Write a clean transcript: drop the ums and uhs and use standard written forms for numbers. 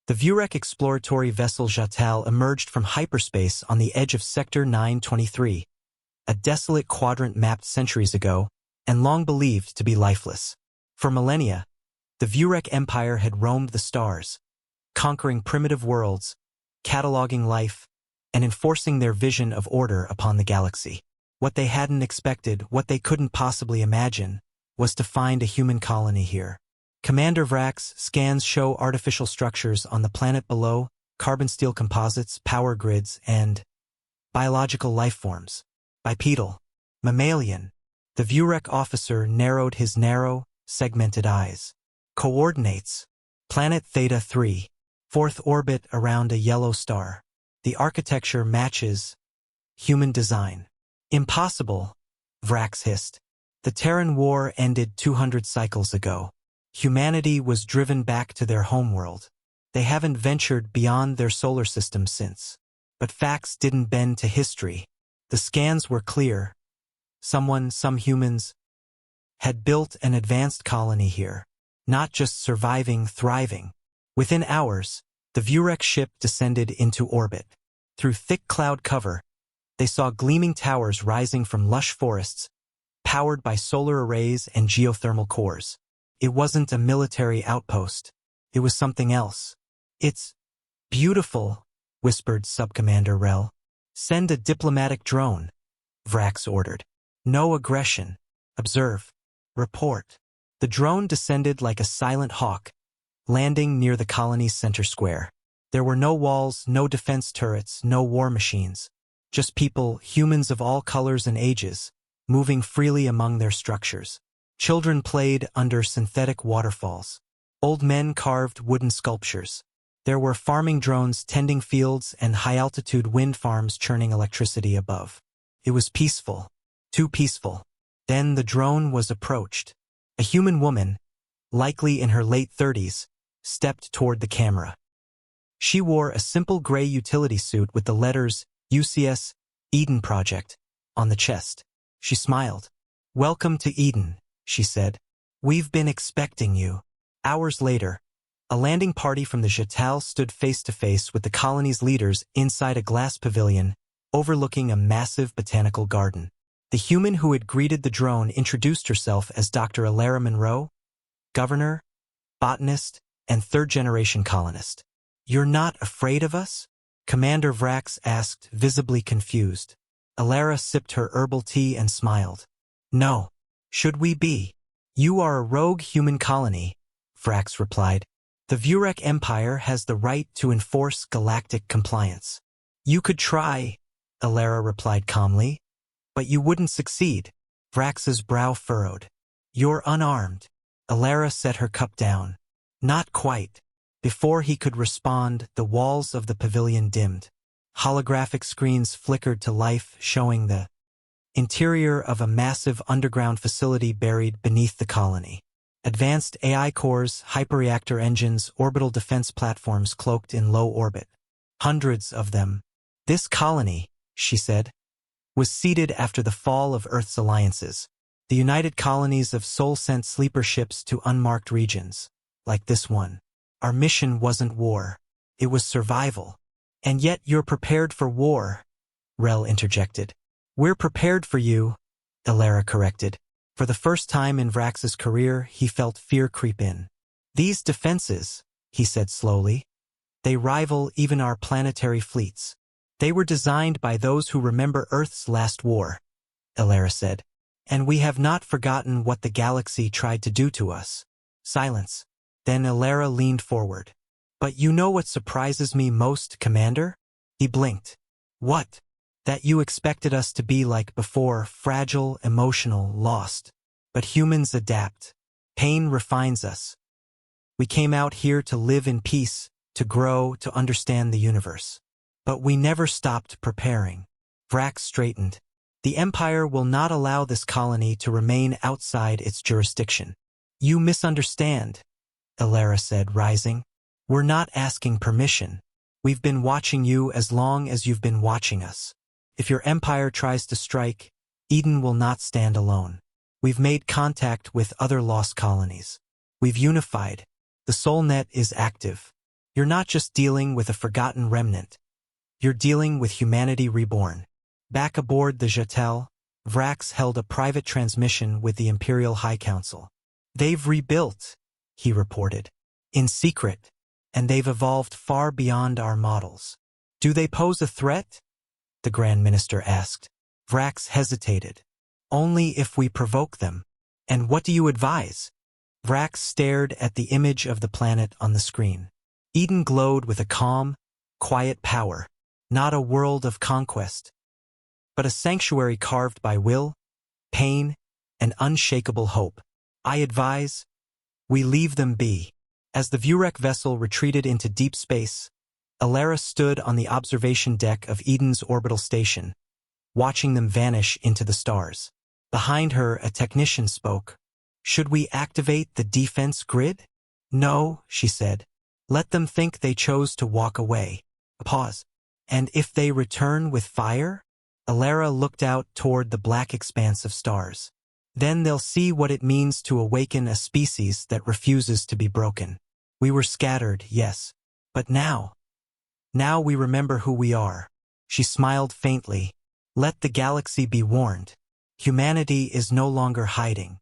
The Vurek exploratory vessel Jatal emerged from hyperspace on the edge of Sector 923, a desolate quadrant mapped centuries ago and long believed to be lifeless. For millennia, the Vurek Empire had roamed the stars, conquering primitive worlds, cataloging life, and enforcing their vision of order upon the galaxy. What they hadn't expected, what they couldn't possibly imagine, was to find a human colony here. Commander Vrak's scans show artificial structures on the planet below, carbon steel composites, power grids, and biological life forms. Bipedal, mammalian. The Vurek officer narrowed his narrow, segmented eyes. Coordinates. Planet Theta 3. Fourth orbit around a yellow star. The architecture matches human design. Impossible, Vrax hissed. The Terran War ended 200 cycles ago. Humanity was driven back to their homeworld. They haven't ventured beyond their solar system since. But facts didn't bend to history. The scans were clear. Some humans, had built an advanced colony here. Not just surviving, thriving. Within hours, the Vurek ship descended into orbit. Through thick cloud cover, they saw gleaming towers rising from lush forests, powered by solar arrays and geothermal cores. It wasn't a military outpost. It was something else. It's beautiful, whispered Subcommander Rel. Send a diplomatic drone, Vrax ordered. No aggression. Observe. Report. The drone descended like a silent hawk, landing near the colony's center square. There were no walls, no defense turrets, no war machines. Just people, humans of all colors and ages, moving freely among their structures. Children played under synthetic waterfalls. Old men carved wooden sculptures. There were farming drones tending fields and high-altitude wind farms churning electricity above. It was peaceful. Too peaceful. Then the drone was approached. A human woman, likely in her late 30s, stepped toward the camera. She wore a simple gray utility suit with the letters UCS, Eden Project, on the chest. She smiled. Welcome to Eden, she said. We've been expecting you. Hours later, a landing party from the Jatal stood face-to-face with the colony's leaders inside a glass pavilion overlooking a massive botanical garden. The human who had greeted the drone introduced herself as Dr. Alara Monroe, governor, botanist, and third-generation colonist. You're not afraid of us? Commander Vrax asked, visibly confused. Alara sipped her herbal tea and smiled. No. Should we be? You are a rogue human colony, Vrax replied. The Vurek Empire has the right to enforce galactic compliance. You could try, Alara replied calmly. But you wouldn't succeed. Vrax's brow furrowed. You're unarmed. Alara set her cup down. Not quite. Before he could respond, the walls of the pavilion dimmed. Holographic screens flickered to life, showing the interior of a massive underground facility buried beneath the colony. Advanced AI cores, hyperreactor engines, orbital defense platforms cloaked in low orbit. Hundreds of them. This colony, she said, was seeded after the fall of Earth's alliances. The united colonies of Sol sent sleeper ships to unmarked regions, like this one. Our mission wasn't war. It was survival. And yet you're prepared for war, Rel interjected. We're prepared for you, Alara corrected. For the first time in Vrax's career, he felt fear creep in. These defenses, he said slowly, they rival even our planetary fleets. They were designed by those who remember Earth's last war, Alara said. And we have not forgotten what the galaxy tried to do to us. Silence. Then Alara leaned forward. But you know what surprises me most, Commander? He blinked. What? That you expected us to be like before, fragile, emotional, lost. But humans adapt. Pain refines us. We came out here to live in peace, to grow, to understand the universe. But we never stopped preparing. Vrax straightened. The Empire will not allow this colony to remain outside its jurisdiction. You misunderstand, Alara said, rising. We're not asking permission. We've been watching you as long as you've been watching us. If your Empire tries to strike, Eden will not stand alone. We've made contact with other lost colonies. We've unified. The SolNet is active. You're not just dealing with a forgotten remnant. You're dealing with humanity reborn. Back aboard the Jetel, Vrax held a private transmission with the Imperial High Council. They've rebuilt, he reported, in secret, and they've evolved far beyond our models. Do they pose a threat? The Grand Minister asked. Vrax hesitated. Only if we provoke them. And what do you advise? Vrax stared at the image of the planet on the screen. Eden glowed with a calm, quiet power, not a world of conquest, but a sanctuary carved by will, pain, and unshakable hope. I advise, we leave them be. As the Vurek vessel retreated into deep space, Alara stood on the observation deck of Eden's orbital station, watching them vanish into the stars. Behind her, a technician spoke. Should we activate the defense grid? No, she said. Let them think they chose to walk away. A pause. And if they return with fire? Alara looked out toward the black expanse of stars. Then they'll see what it means to awaken a species that refuses to be broken. We were scattered, yes. But now we remember who we are. She smiled faintly. Let the galaxy be warned. Humanity is no longer hiding.